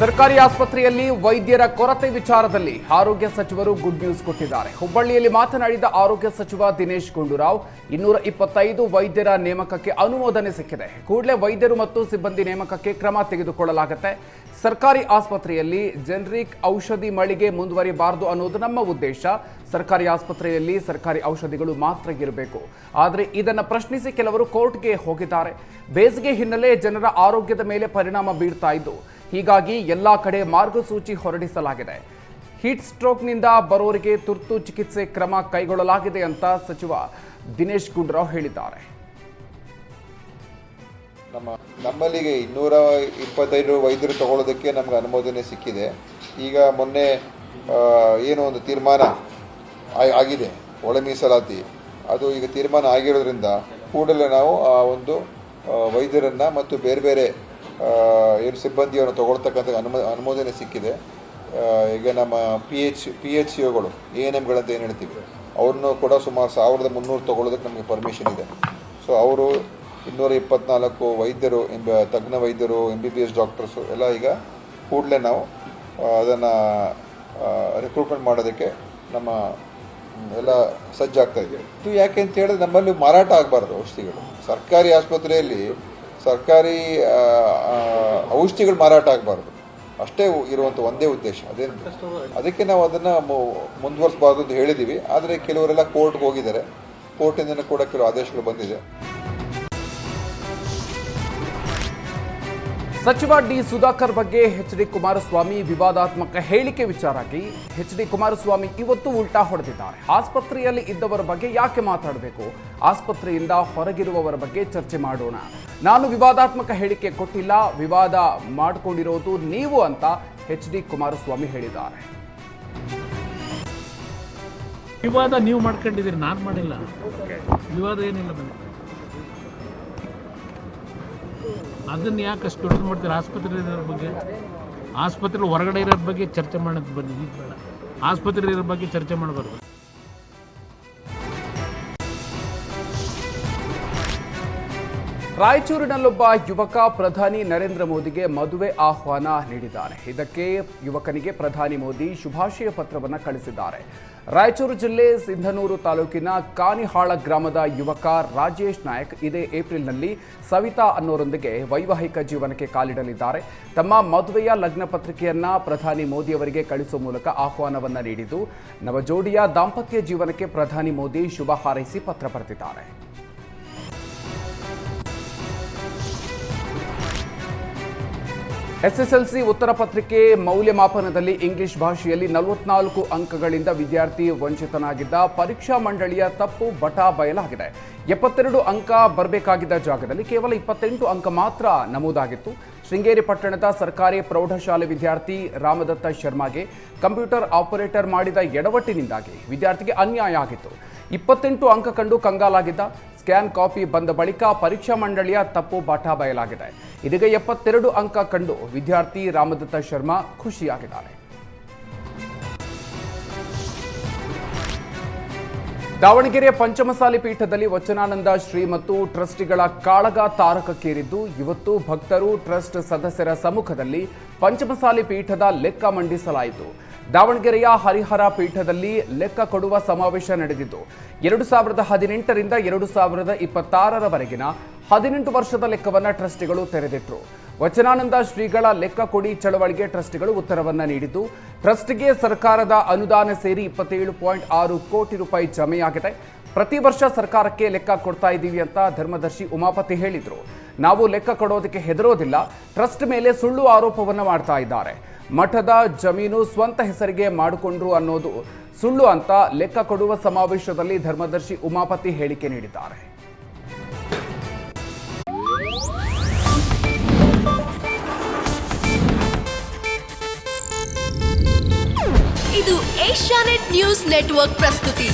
ಸರ್ಕಾರಿ ಆಸ್ಪತ್ರೆಯಲ್ಲಿ ವೈದ್ಯರ ಕೊರತೆ ವಿಚಾರದಲ್ಲಿ ಆರೋಗ್ಯ ಸಚಿವರು ಗುಡ್ ನ್ಯೂಸ್ ಕೊಟ್ಟಿದ್ದಾರೆ. ಹುಬ್ಬಳ್ಳಿಯಲ್ಲಿ ಮಾತನಾಡಿದ ಆರೋಗ್ಯ ಸಚಿವ ದಿನೇಶ್ ಗುಂಡೂರಾವ್ 225 ವೈದ್ಯರ ನೇಮಕಕ್ಕೆ ಅನುಮೋದನೆ ಸಿಕ್ಕಿದೆ. ಕೂಡಲೇ ವೈದ್ಯರು ಮತ್ತು ಸಿಬ್ಬಂದಿ ನೇಮಕಕ್ಕೆ ಕ್ರಮ ತೆಗೆದುಕೊಳ್ಳಲಾಗುತ್ತೆ. ಸರ್ಕಾರಿ ಆಸ್ಪತ್ರೆಯಲ್ಲಿ ಜನರಿಕ್ ಔಷಧಿ ಮಳಿಗೆ ಮುಂದುವರಿಬಾರದು ಅನ್ನೋದು ನಮ್ಮ ಉದ್ದೇಶ. ಸರ್ಕಾರಿ ಆಸ್ಪತ್ರೆಯಲ್ಲಿ ಸರ್ಕಾರಿ ಔಷಧಿಗಳು ಮಾತ್ರ ಇರಬೇಕು. ಆದರೆ ಇದನ್ನು ಪ್ರಶ್ನಿಸಿ ಕೆಲವರು ಕೋರ್ಟ್ಗೆ ಹೋಗಿದ್ದಾರೆ. ಬೇಸಿಗೆ ಹಿನ್ನೆಲೆ ಜನರ ಆರೋಗ್ಯದ ಮೇಲೆ ಪರಿಣಾಮ ಬೀರ್ತಾ ಇದ್ದು, ಹೀಗಾಗಿ ಎಲ್ಲಾ ಕಡೆ ಮಾರ್ಗಸೂಚಿ ಹೊರಡಿಸಲಾಗಿದೆ. ಹೀಟ್ ಸ್ಟ್ರೋಕ್ನಿಂದ ಬರೋರಿಗೆ ತುರ್ತು ಚಿಕಿತ್ಸೆ ಕ್ರಮ ಕೈಗೊಳ್ಳಲಾಗಿದೆ ಅಂತ ಸಚಿವ ದಿನೇಶ್ ಗುಂಡೂರಾವ್ ಹೇಳಿದ್ದಾರೆ. ನಮ್ಮಲ್ಲಿಗೆ 225 ವೈದ್ಯರು ತಗೊಳ್ಳೋದಕ್ಕೆ ನಮ್ಗೆ ಅನುಮೋದನೆ ಸಿಕ್ಕಿದೆ. ಈಗ ಮೊನ್ನೆ ಏನೋ ಒಂದು ತೀರ್ಮಾನ ಆಗಿದೆ, ಒಳ ಮೀಸಲಾತಿ, ಅದು ಈಗ ತೀರ್ಮಾನ ಆಗಿರೋದ್ರಿಂದ ಕೂಡಲೇ ನಾವು ಆ ಒಂದು ವೈದ್ಯರನ್ನು ಮತ್ತು ಬೇರೆ ಬೇರೆ ಏನು ಸಿಬ್ಬಂದಿಯನ್ನು ತಗೊಳ್ತಕ್ಕಂಥ ಅನುಮೋದನೆ ಸಿಕ್ಕಿದೆ. ಈಗ ನಮ್ಮ ಪಿ ಎಚ್ ಸಿಗಳು ANMಗಳಂತ ಏನು ಹೇಳ್ತೀವಿ, ಅವ್ರನ್ನೂ ಕೂಡ ಸುಮಾರು 1300 ತಗೊಳ್ಳೋದಕ್ಕೆ ನಮಗೆ ಪರ್ಮಿಷನ್ ಇದೆ. ಸೊ ಅವರು 224 ವೈದ್ಯರು, ತಜ್ಞ ವೈದ್ಯರು, MBBS ಡಾಕ್ಟರ್ಸು ಎಲ್ಲ ಈಗ ಕೂಡಲೇ ನಾವು ಅದನ್ನು ರಿಕ್ರೂಟ್ಮೆಂಟ್ ಮಾಡೋದಕ್ಕೆ ನಮ್ಮ ಎಲ್ಲ ಸಜ್ಜಾಗ್ತಾ ಇದೆ. ಇದು ಯಾಕೆ ಅಂತ ಹೇಳಿದ್ರೆ ನಮ್ಮಲ್ಲಿ ಮಾರಾಟ ಆಗಬಾರ್ದು ಔಷಧಿಗಳು. ಸರ್ಕಾರಿ ಆಸ್ಪತ್ರೆಯಲ್ಲಿ ಸರ್ಕಾರಿ ಔಷಧಿಗಳು ಮಾರಾಟ ಆಗಬಾರ್ದು, ಅಷ್ಟೇ ಇರುವಂಥ ಒಂದೇ ಉದ್ದೇಶ. ಅದಕ್ಕೆ ನಾವು ಅದನ್ನು ಮುಂದುವರಿಸಬಾರ್ದು ಅಂತ ಹೇಳಿದ್ದೀವಿ. ಆದರೆ ಕೆಲವರೆಲ್ಲ ಕೋರ್ಟ್ಗೆ ಹೋಗಿದ್ದಾರೆ, ಕೋರ್ಟಿಂದ ಕೂಡ ಕೆಲವು ಆದೇಶಗಳು ಬಂದಿದೆ. ಸಚಿವ ಡಿ ಸುಧಾಕರ್ ಬಗ್ಗೆ HD ಕುಮಾರಸ್ವಾಮಿ ವಿವಾದಾತ್ಮಕ ಹೇಳಿಕೆ ವಿಚಾರವಾಗಿ HD ಕುಮಾರಸ್ವಾಮಿ ಇವತ್ತು ಉಲ್ಟಾ ಹೊಡೆದಿದ್ದಾರೆ. ಆಸ್ಪತ್ರೆಯಲ್ಲಿ ಇದ್ದವರ ಬಗ್ಗೆ ಯಾಕೆ ಮಾತಾಡಬೇಕು, ಆಸ್ಪತ್ರೆಯಿಂದ ಹೊರಗಿರುವವರ ಬಗ್ಗೆ ಚರ್ಚೆ ಮಾಡೋಣ. ನಾನು ವಿವಾದಾತ್ಮಕ ಹೇಳಿಕೆ ಕೊಟ್ಟಿಲ್ಲ, ವಿವಾದ ಮಾಡಿಕೊಂಡಿರೋದು ನೀವು ಅಂತ HD ಕುಮಾರಸ್ವಾಮಿ ಹೇಳಿದ್ದಾರೆ. ವಿವಾದ ನೀವು ಮಾಡ್ಕೊಂಡಿದ್ದೀರಿ, ನಾನು ಮಾಡಿಲ್ಲ. ವಿವಾದ ಏನಿಲ್ಲ ಬನ್ನಿ, ಅದನ್ನು ಯಾಕೆ ಅಷ್ಟು ದೊಡ್ಡದು ಮಾಡ್ತೀರಿ? ಆಸ್ಪತ್ರೆ ಇರೋದ್ರ ಬಗ್ಗೆ, ಆಸ್ಪತ್ರೆ ಹೊರಗಡೆ ಇರೋದ್ರ ಬಗ್ಗೆ ಚರ್ಚೆ ಮಾಡೋದು ಬನ್ನಿ. ಈಗ ಬೇಡ, ಆಸ್ಪತ್ರೆ ಇರೋ ಬಗ್ಗೆ ಚರ್ಚೆ ಮಾಡಬಾರ್ದು. ರಾಯಚೂರಿನಲ್ಲೊಬ್ಬ ಯುವಕ ಪ್ರಧಾನಿ ನರೇಂದ್ರ ಮೋದಿಗೆ ಮದುವೆ ಆಹ್ವಾನ ನೀಡಿದ್ದಾನೆ. ಇದಕ್ಕೆ ಯುವಕನಿಗೆ ಪ್ರಧಾನಿ ಮೋದಿ ಶುಭಾಶಯ ಪತ್ರವನ್ನು ಕಳಿಸಿದ್ದಾರೆ. ರಾಯಚೂರು ಜಿಲ್ಲೆ ಸಿಂಧನೂರು ತಾಲೂಕಿನ ಕಾನಿಹಾಳ ಗ್ರಾಮದ ಯುವಕ ರಾಜೇಶ್ ನಾಯಕ್ ಇದೇ ಏಪ್ರಿಲ್ನಲ್ಲಿ ಸವಿತಾ ಅನ್ನೋರೊಂದಿಗೆ ವೈವಾಹಿಕ ಜೀವನಕ್ಕೆ ಕಾಲಿಡಲಿದ್ದಾರೆ. ತಮ್ಮ ಮದುವೆಯ ಲಗ್ನ ಪತ್ರಿಕೆಯನ್ನ ಪ್ರಧಾನಿ ಮೋದಿಯವರಿಗೆ ಕಳಿಸುವ ಮೂಲಕ ಆಹ್ವಾನವನ್ನ ನೀಡಿದ್ದು, ನವಜೋಡಿಯ ದಾಂಪತ್ಯ ಜೀವನಕ್ಕೆ ಪ್ರಧಾನಿ ಮೋದಿ ಶುಭ ಹಾರೈಸಿ ಪತ್ರ ಬರೆದಿದ್ದಾರೆ. SSLC ಉತ್ತರ ಪತ್ರಿಕೆ ಮೌಲ್ಯಮಾಪನದಲ್ಲಿ ಇಂಗ್ಲಿಷ್ ಭಾಷೆಯಲ್ಲಿ 44 ಅಂಕಗಳಿಂದ ವಿದ್ಯಾರ್ಥಿ ವಂಚಿತನಾಗಿದ್ದ ಪರೀಕ್ಷಾ ಮಂಡಳಿಯ ತಪ್ಪು ಬಟಾ ಬಯಲಾಗಿದೆ. 72 ಅಂಕ ಬರಬೇಕಾಗಿದ್ದ ಜಾಗದಲ್ಲಿ ಕೇವಲ 28 ಅಂಕ ಮಾತ್ರ ನಮೂದಾಗಿತ್ತು. ಶೃಂಗೇರಿ ಪಟ್ಟಣದ ಸರ್ಕಾರಿ ಪ್ರೌಢಶಾಲೆ ವಿದ್ಯಾರ್ಥಿ ರಾಮದತ್ತ ಶರ್ಮಾಗೆ ಕಂಪ್ಯೂಟರ್ ಆಪರೇಟರ್ ಮಾಡಿದ ಎಡವಟ್ಟಿನಿಂದಾಗಿ ವಿದ್ಯಾರ್ಥಿಗೆ ಅನ್ಯಾಯ ಆಗಿತ್ತು. 28 ಅಂಕ ಕಂಡು ಕಂಗಾಲಾಗಿದ್ದ. ಸ್ಕ್ಯಾನ್ ಕಾಪಿ ಬಂದ ಬಳಿಕ ಪರೀಕ್ಷಾ ಮಂಡಳಿಯ ತಪ್ಪು ಬಾಟಾ ಬಯಲಾಗಿದೆ. ಇದೀಗ 72 ಅಂಕ ಕಂಡು ವಿದ್ಯಾರ್ಥಿ ರಾಮದತ್ತ ಶರ್ಮಾ ಖುಷಿಯಾಗಿದ್ದಾರೆ. ದಾವಣಗೆರೆ ಪಂಚಮಸಾಲಿ ಪೀಠದಲ್ಲಿ ವಚನಾನಂದ ಶ್ರೀ ಮತ್ತು ಟ್ರಸ್ಟಿಗಳ ಕಾಳಗ ತಾರಕಕ್ಕೇರಿದ್ದು, ಇವತ್ತು ಭಕ್ತರು ಟ್ರಸ್ಟ್ ಸದಸ್ಯರ ಸಮ್ಮುಖದಲ್ಲಿ ಪಂಚಮಸಾಲಿ ಪೀಠದ ಲೆಕ್ಕ ಮಂಡಿಸಲಾಯಿತು. ದಾವಣಗೆರೆಯ ಹರಿಹರ ಪೀಠದಲ್ಲಿ ಲೆಕ್ಕ ಕೊಡುವ ಸಮಾವೇಶ ನಡೆದಿದ್ದು, 2018ರಿಂದ 2026ರವರೆಗಿನ 18 ವರ್ಷದ ಲೆಕ್ಕವನ್ನು ಟ್ರಸ್ಟಿಗಳು ತೆರೆದಿಟ್ಟರು. ವಚನಾನಂದ ಶ್ರೀಗಳ ಲೆಕ್ಕ ಕೊಡಿ ಚಳವಳಿಗೆ ಟ್ರಸ್ಟಿಗಳು ಉತ್ತರವನ್ನ ನೀಡಿದ್ದು, ಟ್ರಸ್ಟ್ಗೆ ಸರ್ಕಾರದ ಅನುದಾನ ಸೇರಿ 27.6 ಕೋಟಿ ರೂಪಾಯಿ ಜಮೆಯಾಗಿದೆ. ಪ್ರತಿ ವರ್ಷ ಸರ್ಕಾರಕ್ಕೆ ಲೆಕ್ಕ ಕೊಡ್ತಾ ಇದ್ದೀವಿ ಅಂತ ಧರ್ಮದರ್ಶಿ ಉಮಾಪತಿ ಹೇಳಿದ್ರು. ನಾವು ಲೆಕ್ಕ ಕೊಡೋದಕ್ಕೆ ಹೆದರೋದಿಲ್ಲ, ಟ್ರಸ್ಟ್ ಮೇಲೆ ಸುಳ್ಳು ಆರೋಪವನ್ನ ಮಾಡ್ತಾ ಇದ್ದಾರೆ. ಮಠದ ಜಮೀನು ಸ್ವಂತ ಹೆಸರಿಗೆ ಮಾಡಿಕೊಂಡ್ರು ಅನ್ನೋದು ಸುಳ್ಳು ಅಂತ ಲೆಕ್ಕ ಕೊಡುವ ಸಮಾವೇಶದಲ್ಲಿ ಧರ್ಮದರ್ಶಿ ಉಮಾಪತಿ ಹೇಳಿಕೆ ನೀಡಿದ್ದಾರೆ. ಇದು ಏಷ್ಯಾನೆಟ್ ನ್ಯೂಸ್ ನೆಟ್ವರ್ಕ್ ಪ್ರಸ್ತುತಿ.